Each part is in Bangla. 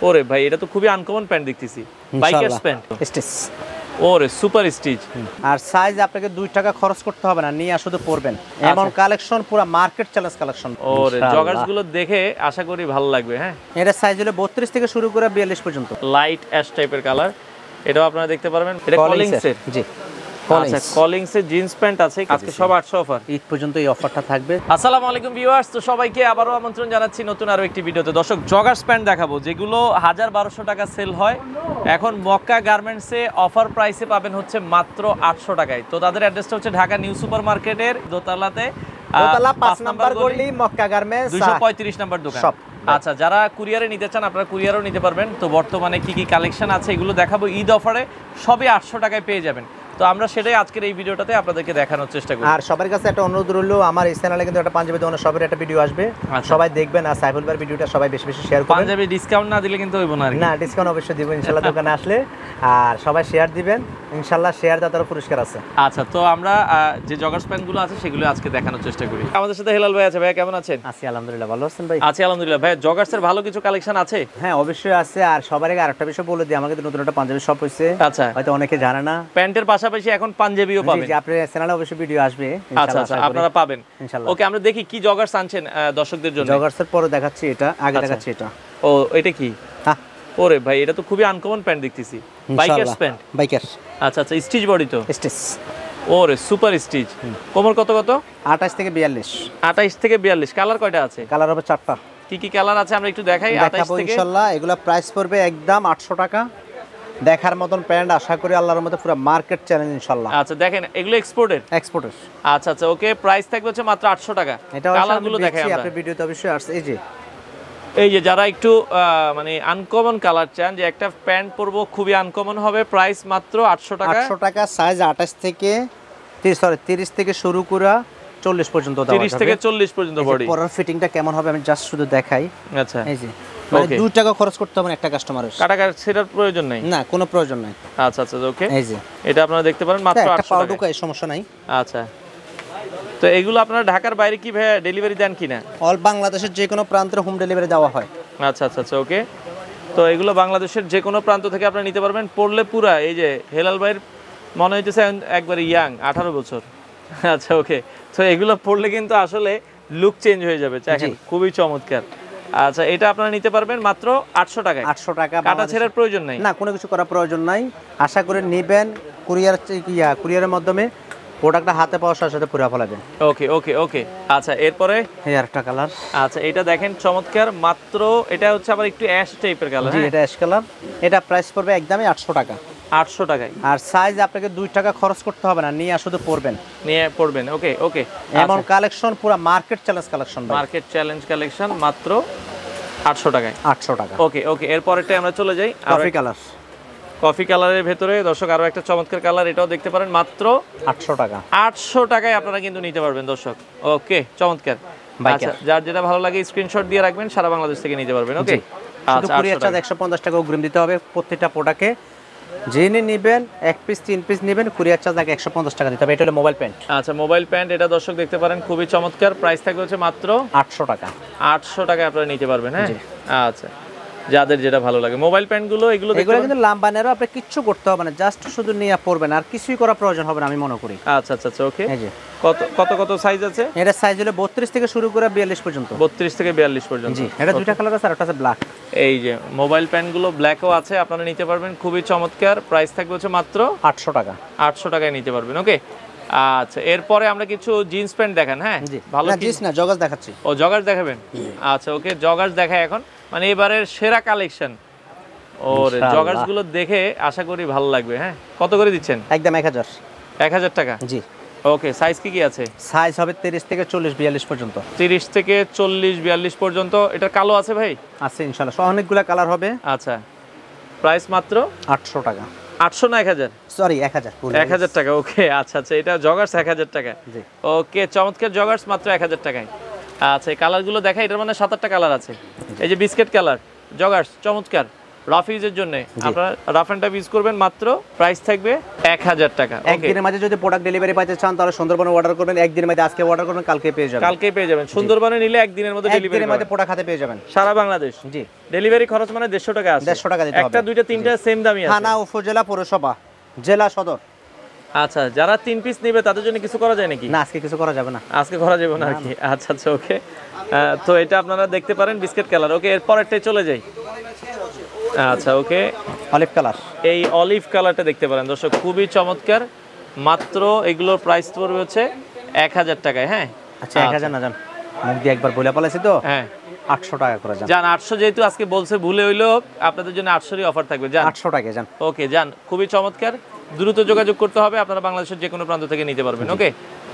ওরে ভাই এটা তো খুবই আনকমন প্যান্ট দেখতেছি, বাইকার্স প্যান্ট স্টিচ। ওরে সুপার স্টিচ। আর সাইজ আপনাকে 2 টাকা খরচ করতে হবে না, নিয়ে শুধু পরবেন এমন কালেকশন, পুরো মার্কেট চ্যালেঞ্জ কালেকশন। ওরে জগার্স গুলো দেখে আশা করি ভালো লাগবে। হ্যাঁ, এটা সাইজ হলো 32 থেকে শুরু করে 42 পর্যন্ত। লাইট অ্যাশ টাইপের কালার, এটাও আপনারা দেখতে পারবেন। এটা কলিংস এর, জি আচ্ছা কলিংস এর জিন্স প্যান্ট আছে। আজকে সব 800 অফার, ঈদ পর্যন্ত এই অফারটা থাকবে। আসসালামু আলাইকুম ভিউয়ার্স, তো সবাইকে আবারো আমন্ত্রণ জানাচ্ছি নতুন আরো একটি ভিডিওতে। দর্শক জগার্স প্যান্ট দেখাবো যেগুলো 1000-1200 টাকা সেল হয়, এখন মক্কা গার্মেন্টসে অফার প্রাইসে পাবেন হচ্ছে মাত্র 800 টাকায়। তো তাদের অ্যাড্রেসটা হচ্ছে ঢাকা নিউ সুপার মার্কেটের দোতলাতে, দোতলা 5 নাম্বার গলি, মক্কা গার্মেন্টস 235 নাম্বার দোকান। আচ্ছা, যারা কুরিয়ারে নিতে চান আপনারা কুরিয়ারও নিতে পারবেন। তো বর্তমানে কি কি কালেকশন আছে এগুলো দেখাবো, ঈদ অফারে সবই 800 টাকায় পেয়ে যাবেন। তো আমরা সেটাই আজকের এই ভিডিওটাতে আপনাদেরকে দেখানোর চেষ্টা করি। আর সবার কাছে একটা অনুরোধ রইলো, আমার এই চ্যানেলে কিন্তু একটা পাঞ্জাবি দোকানের সবার একটা ভিডিও আসবে, সবাই দেখবেন। আর সাইফুল ভাইয়ের ভিডিওটা সবাই বেশি বেশি শেয়ার করবেন। পাঞ্জাবি ডিসকাউন্ট না দিলে কিন্তু হইব না। না, ডিসকাউন্ট অবশ্যই দিব ইনশাআল্লাহ দোকানে আসলে। আর সবাই শেয়ার দিবেন ইনশাআল্লাহ, শেয়ার দাতারও পুরস্কার আছে। আচ্ছা, তো আমরা যে জগার্স প্যান্টগুলো আছে সেগুলো আজকে দেখানোর চেষ্টা করি। আমাদের সাথে হেলাল ভাই আছে। ভাই কেমন আছেন? আছি আলহামদুলিল্লাহ, ভালো আছেন ভাই? আছি আলহামদুলিল্লাহ। ভাই জগার্সের ভালো কিছু কালেকশন আছে? হ্যাঁ অবশ্যই আছে। আর সবার আগে আরেকটা বিষয় বলে দিই, আমাদের নতুন একটা পাঞ্জাবি শপ হইছে। আচ্ছা, হয়তো অনেকে জানে না, প্যান্টের পাশাপাশি এখন পাঞ্জাবিও পাবেন। জি, আপনাদের চ্যানেলে অবশ্যই ভিডিও আসবে ইনশাআল্লাহ, আচ্ছা আপনারা পাবেন ইনশাআল্লাহ। ওকে, আমরা দেখি কি জগার্স আনছেন দর্শকদের জন্য। জগার্সের পরে দেখাচ্ছি এটা, আগে দেখাচ্ছি এটা। ও এটা কি? হ্যাঁ, ওরে ভাই এটা তো খুবই আনকমন প্যান্ট দেখতেছি, বাইকার্স প্যান্ট। বাইকার, আচ্ছা আচ্ছা, স্টিচ বডি তো? স্টিচ। ওরে সুপার স্টিচ। কোমর কত কত? 28 থেকে 42। 28 থেকে 42। কালার কয়টা আছে? কালার হবে 4টা। কি কি কালার আছে আমরা একটু দেখাই। 28 থেকে ইনশাআল্লাহ এগুলা প্রাইস পড়বে একদম 800 টাকা। দেখার মতন প্যান্ট, আশা করি আল্লাহর মধ্যে পুরো মার্কেট চ্যালেঞ্জ ইনশাআল্লাহ। আচ্ছা দেখেন, এগুলো এক্সপোর্টের? এক্সপোর্টের। আচ্ছা আচ্ছা, ওকে, প্রাইস থাকবে হচ্ছে মাত্র 800 টাকা। কালারগুলো দেখাই আমরা। আপনি ভিডিওতে অবশ্যই আসছে। এই যে যারা একটু মানে আনকমন কালার চান, যে একটা প্যান্ট পরবো খুবই আনকমন হবে, প্রাইস মাত্র 800 টাকা। 800 টাকা, সাইজ 28 থেকে 30 থেকে শুরু করে 40 পর্যন্ত দাও। 30 থেকে 40 পর্যন্ত বডি। পরার ফিটিংটা কেমন হবে আমি জাস্ট শুধু দেখাই। আচ্ছা, এই যে মানে 2 টাকা খরচ করতে হবে না একটা কাস্টমারের। কাটাকাট সেটার প্রয়োজন নাই? না, কোনো প্রয়োজন নাই। আচ্ছা আচ্ছা, ওকে, এই যে এটা আপনারা দেখতে পারেন মাত্র 800 টাকা। ঢোকায় সমস্যা নাই। আচ্ছা, তো এগুলো আপনারা ঢাকার বাইরে কি ভাই ডেলিভারি দেন কিনা? অল বাংলাদেশের যে কোনো প্রান্তে হোম ডেলিভারি দেওয়া হয়। আচ্ছা আচ্ছা আচ্ছা, ওকে, তো এগুলো বাংলাদেশের যে কোনো প্রান্ত থেকে আপনারা নিতে পারবেন। পড়লে পুরা এই যে হেলাল ভাইয়ের মনে হইতেছে একবারে ইয়াং, 18 বছর। আচ্ছা ওকে, তো এগুলো পড়লে কিন্তু আসলে লুক চেঞ্জ হয়ে যাবে, দেখেন খুবই চমৎকার। আচ্ছা, এটা আপনারা নিতে পারবেন মাত্র 800 টাকায়। 800 টাকা, কাটা ছেড়ার প্রয়োজন নাই? না, কোনো কিছু করার প্রয়োজন নাই। আশা করে নেবেন, কুরিয়ারের মাধ্যমে প্রোডাক্টটা হাতে পাওয়ার সাথে সাথে পুরো ফলাবে। ওকে ওকে ওকে। আচ্ছা, এরপরে এই আরেকটা কালার। আচ্ছা, এটা দেখেন চমৎকার, মাত্র এটা হচ্ছে আবার একটু অ্যাশ টাইপের কালার। জি, এটা অ্যাশ কালার। এটা প্রাইস পড়বে একদমই 800 টাকা। 800 টাকায়। আর সাইজ আপনাকে 2 টাকা খরচ করতে হবে না, নিয়ে শুধু পরবেন, নিয়ে পড়বেন। ওকে ওকে, এমন কালেকশন, পুরো market challenge collection. Market challenge collection মাত্র 800 টাকায়। 800 টাকা। ওকে ওকে, এরপরটা আমরা চলে যাই। Coffee colour. কফি কালারের ভেতরে দর্শক আরো একটা চমৎকার কালার, এটাও দেখতে পারেন মাত্র 800 টাকা। 800 টাকায় আপনারা কিন্তু নিতে পারবেন দর্শক। ওকে, চমৎকার। আচ্ছা, যার যেটা ভালো লাগে স্ক্রিনশট দিয়ে রাখবেন, সারা বাংলাদেশ থেকে নিতে পারবেন। ওকে, আচ্ছা, কুরিয়ার চার্জ 150 টাকা অগ্রিম দিতে হবে প্রত্যেকটা প্রোডাক্টে। জেনে নেবেন 1 পিস 3 পিস নেবেন, কুরিয়ার চার্জ আগে 150 টাকা দিতে হবে। এটা হলো মোবাইল প্যান্ট। আচ্ছা, মোবাইল প্যান্ট, এটা দর্শক দেখতে পারেন খুবই চমৎকার, প্রাইস থাকবে হচ্ছে মাত্র 800 টাকা। 800 টাকায় আপনারা নিতে পারবেন। হ্যাঁ, আচ্ছা, যাদের যেটা ভালো লাগে মোবাইল প্যান্টগুলো, এগুলো কিন্তু লাম্বানেরও আপনি কিচ্ছু করতে হবে না, জাস্ট শুধু নিয়ে পড়বেন, আর কিছুই করা প্রয়োজন হবে না আমি মনে করি। আচ্ছা আচ্ছা আচ্ছা, ওকে, কত কত কত সাইজ আছে? এটা সাইজ হলো 32 থেকে শুরু করে 42 পর্যন্ত। 32 থেকে 42 পর্যন্ত। জি, এটা দুইটা কালার আছে, আর একটা আছে ব্ল্যাক। এই যে মোবাইল প্যান্টগুলো ব্ল্যাকও আছে, আপনারা নিতে পারবেন, খুবই চমৎকার, প্রাইস থাকবে হচ্ছে মাত্র 800 টাকা। 800 টাকায় নিতে পারবেন। ওকে, আচ্ছা, এরপরে আমরা কিছু জিন্স প্যান্ট দেখান। হ্যাঁ, ভালো জিন্স না, জগার্স দেখাচ্ছি। ও জগার্স দেখাবেন? আচ্ছা ওকে, জগার্স দেখাই এখন, মানে এবারের সেরা কালেকশন। ওরে জগার্স গুলো দেখে আশা করি ভালো লাগবে। হ্যাঁ, কত করে দিচ্ছেন? একদম 1000। 1000 টাকা? জি। ওকে, সাইজ কি কি আছে? সাইজ হবে 30 থেকে 40 42 পর্যন্ত। 30 থেকে 40 42 পর্যন্ত। এটা কালো আছে ভাই? আছে ইনশাআল্লাহ, অনেকগুলা কালার হবে। আচ্ছা, প্রাইস মাত্র 800 টাকা। 800 না 1000? সরি 1000। 1000 টাকা। ওকে, আচ্ছা আচ্ছা, এটা জগার্স 1000 টাকা। জি। ওকে, চমৎকার জগার্স মাত্র 1000 টাকায়। আচ্ছা, এই কালারগুলো দেখা, এটার মানে 7-8টা কালার আছে। এই যে বিস্কিট কালার জগার্স, চমৎকার, রাফ ইউজের জন্য আপনারা রাফ এন্ড টাফ ইউজ করবেন, মাত্র প্রাইস থাকবে 1000 টাকা। একদিনের মধ্যে যদি প্রোডাক্ট ডেলিভারি পাইতে চান তাহলে সুন্দরবনে অর্ডার করবেন, একদিনের মধ্যে আজকে অর্ডার করবেন কালকে পেয়ে যাবেন। কালকে পেয়ে যাবেন, সুন্দরবনে নিলে একদিনের মধ্যে ডেলিভারি, একদিনের মধ্যে প্রোডাক্ট হাতে পেয়ে যাবেন সারা বাংলাদেশ। জি, ডেলিভারি খরচ মানে 150 টাকা আছে, 150 টাকা দিতে হবে। একটা দুইটা তিনটা সেম দামই আছে, থানা, উপজেলা, পৌরসভা, জেলা, সদর। আচ্ছা, যারা 3 পিস নেবে তাদের জন্য কিছু করা যায় নাকি? না, আজকে কিছু করা যাবে না, আজকে করা যাবে না আর কি। আচ্ছা আচ্ছা, ওকে। তো এটা আপনারা দেখতে পারেন বিস্কিট কালার। ওকে, এর পরেরটাই চলে যাই। আচ্ছা, ওকে, অলিভ কালার। এই অলিভ কালারটা দেখতে পারেন দর্শক, খুবই চমৎকার। মাত্র এগুলোর প্রাইস পড়বে হচ্ছে 1000 টাকায়। হ্যাঁ, আচ্ছা 1000 না, জান মুখ দিয়ে একবার বলে পালাইছি তো। হ্যাঁ, 800 টাকা করে যান। জান 800 যেহেতু আজকে বলছে, ভুলে হইলো আপনাদের জন্য 800-ই অফার থাকবে। জান 800 টাকা যান। ওকে, জান খুবই চমৎকার, দ্রুত যোগাযোগ করতে হবে, আপনারা বাংলাদেশের যে কোনো প্রান্ত থেকে নিতে পারবেন। ওকে,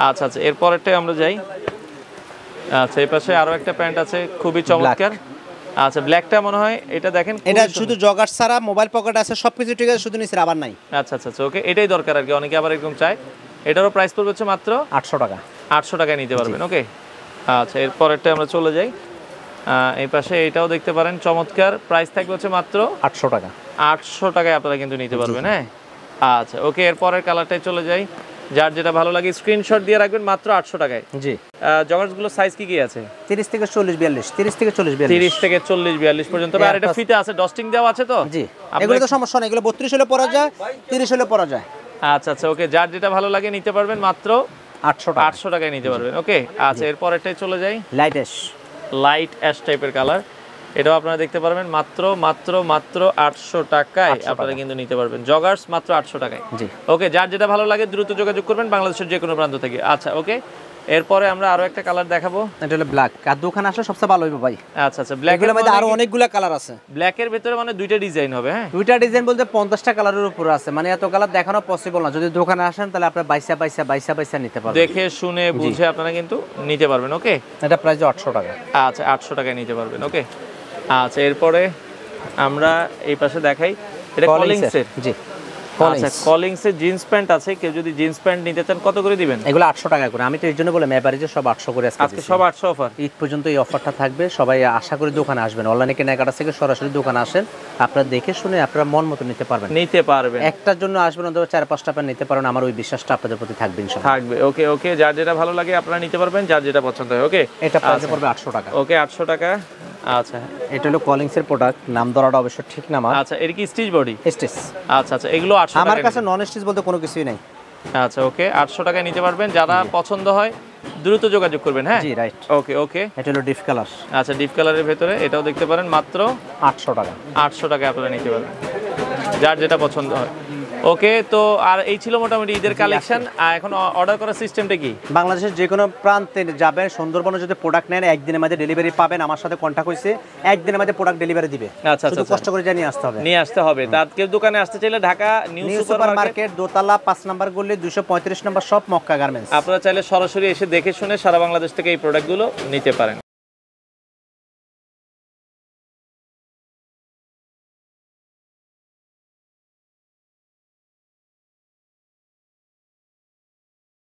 আচ্ছা আচ্ছা, এর পরেরটাই আমরা যাই। আচ্ছা, এই পাশে আরো একটা প্যান্ট আছে খুবই চমৎকার। আচ্ছা, ব্ল্যাকটা মনে হয় এটা দেখেন, এটা শুধু জগার ছাড়া মোবাইল পকেট আছে, সবকিছু ঠিক আছে, শুধু নিচে আবার নাই। আচ্ছা আচ্ছা আচ্ছা, ওকে, এটাই দরকার আর কি, অনেকে আবার এরকম চায়। এটারও প্রাইস পড়বে হচ্ছে মাত্র 800 টাকা। 800 টাকায় নিতে পারবেন। ওকে, আচ্ছা, এর পরেরটা আমরা চলে যাই। এই পাশে এটাও দেখতে পারেন চমৎকার, প্রাইস থাকবে হচ্ছে মাত্র 800 টাকা। 800 টাকায় আপনারা কিন্তু নিতে পারবেন। হ্যাঁ, আচ্ছা, ওকে, এর পরের কালারটাই চলে যাই। যার যেটা ভালো লাগে স্ক্রিনশট দিয়ে রাখবেন, মাত্র 800 টাকায়। জি, জগার্সগুলো সাইজ কি কি আছে? 30 থেকে 40 42, 30 থেকে 40 42, 30 থেকে 40 42 পর্যন্ত। আর এটা ফিতে আছে, ডস্টিং দেওয়া আছে তো? জি, এগুলো তো সমস্যা নেই, এগুলো 32 হলে পরা যায়, 30 হলে পরা যায়। আচ্ছা আচ্ছা, ওকে, যার যেটা ভালো লাগে নিতে পারবেন, মাত্র 800 টাকা। 800 টাকায় নিতে পারবেন। ওকে, আচ্ছা, এর পরেরটাই চলে যাই। লাইট অ্যাশ টাইপের কালার, এটাও আপনারা দেখতে পারবেন মাত্র মাত্র মাত্র 800 টাকায় আপনারা কিন্তু নিতে পারবেন। জগার্স মাত্র 800 টাকায়। জি, ওকে, যার যেটা ভালো লাগে দ্রুত যোগাযোগ করবেন বাংলাদেশের যে কোনো প্রান্ত থেকে। আচ্ছা, ওকে, এরপরে আমরা আরো একটা কালার দেখাবো, এটা হলো ব্ল্যাক। আর দোকানে আসলে সবচেয়ে ভালো হইবে ভাই। আচ্ছা আচ্ছা, ব্ল্যাক এর মধ্যে আরো অনেকগুলা কালার আছে। ব্ল্যাকের ভিতরে মানে দুইটা ডিজাইন হবে। হ্যাঁ, দুইটা ডিজাইন বলতে 50টা কালারের উপর আছে, মানে এত কালার দেখানো পসিবল না। যদি দোকানে আসেন তাহলে আপনারা বাইসা নিতে পারবেন, দেখে শুনে বুঝে আপনারা কিন্তু নিতে পারবেন। ওকে, এটা প্রাইস 800 টাকা। আচ্ছা, 800 টাকায় নিতে পারবেন। ওকে, আচ্ছা, এরপরে আমরা এই পাশে দেখাই, এটা কলিংসের। জি, আচ্ছা, কলিংসের জিন্স প্যান্ট আছে, কেউ যদি জিন্স প্যান্ট নিতে চান কত করে দিবেন? এগুলো 800 টাকা করে। আমি তো এর জন্য বলে মেবারিজে সব 800 করে আজকে সব 800 অফার। ঈদ পর্যন্ত এই অফারটা থাকবে। সবাই আশা করি দোকানে আসবেন, অনলাইনে কেনাকাটা থেকে সরাসরি দোকানে আসেন, আপনারা দেখে শুনে আপনারা মন মতো নিতে পারবেন। একটার জন্য আসবেন অন্তত 4-5টা প্যান্ট নিতে পারেন, আমার ওই বিশ্বাসটা আপনাদের প্রতি থাকবে ইনশাআল্লাহ। থাকবে। ওকে ওকে, যার যেটা ভালো লাগে আপনারা নিতে পারবেন, যার যেটা পছন্দ হয়। ওকে, এটা প্রাইস পড়বে 800 টাকা। ওকে, 800 টাকা। আচ্ছা, এটা হলো কলিংসের প্রোডাক্ট, নাম ধরাটা অবশ্য ঠিক না আমার। আচ্ছা, এর কি স্টিচ বডি? স্টিচ। আচ্ছা আচ্ছা, এগুলো 800 টাকা। আমার কাছে নন স্টিচ বলতে কোনো কিছুই নাই। আচ্ছা, ওকে, 800 টাকায় নিতে পারবেন, যারা পছন্দ হয় দ্রুত যোগাযোগ করবেন। হ্যাঁ, জি, রাইট। ওকে ওকে, এটা হলো ডিপ কালার। আচ্ছা, ডিপ কালারের ভিতরে এটাও দেখতে পারেন, মাত্র 800 টাকা। 800 টাকায় আপনারা নিতে পারবেন, যার যেটা পছন্দ হয়। ওকে, তো আর এই ছিল মোটামুটি ঈদের কালেকশন। এখন অর্ডার করার সিস্টেমটা কি? বাংলাদেশের যে কোনো প্রান্তে যাবেন, সুন্দরবনে যদি প্রোডাক্ট নেন একদিনের মধ্যে ডেলিভারি পাবেন। আমার সাথে কন্ট্যাক্ট হয়েছে, একদিনের মধ্যে প্রোডাক্ট ডেলিভারি দিবে। আচ্ছা আচ্ছা, কষ্ট করে নিয়ে আসতে হবে। তার কেউ দোকানে আসতে চাইলে ঢাকা নিউ সুপার মার্কেট, দোতলা 5 নাম্বার গলি, 235 নম্বর শপ, মক্কা গার্মেন্টস। আপনারা চাইলে সরাসরি এসে দেখে শুনে সারা বাংলাদেশ থেকে এই প্রোডাক্টগুলো নিতে পারেন।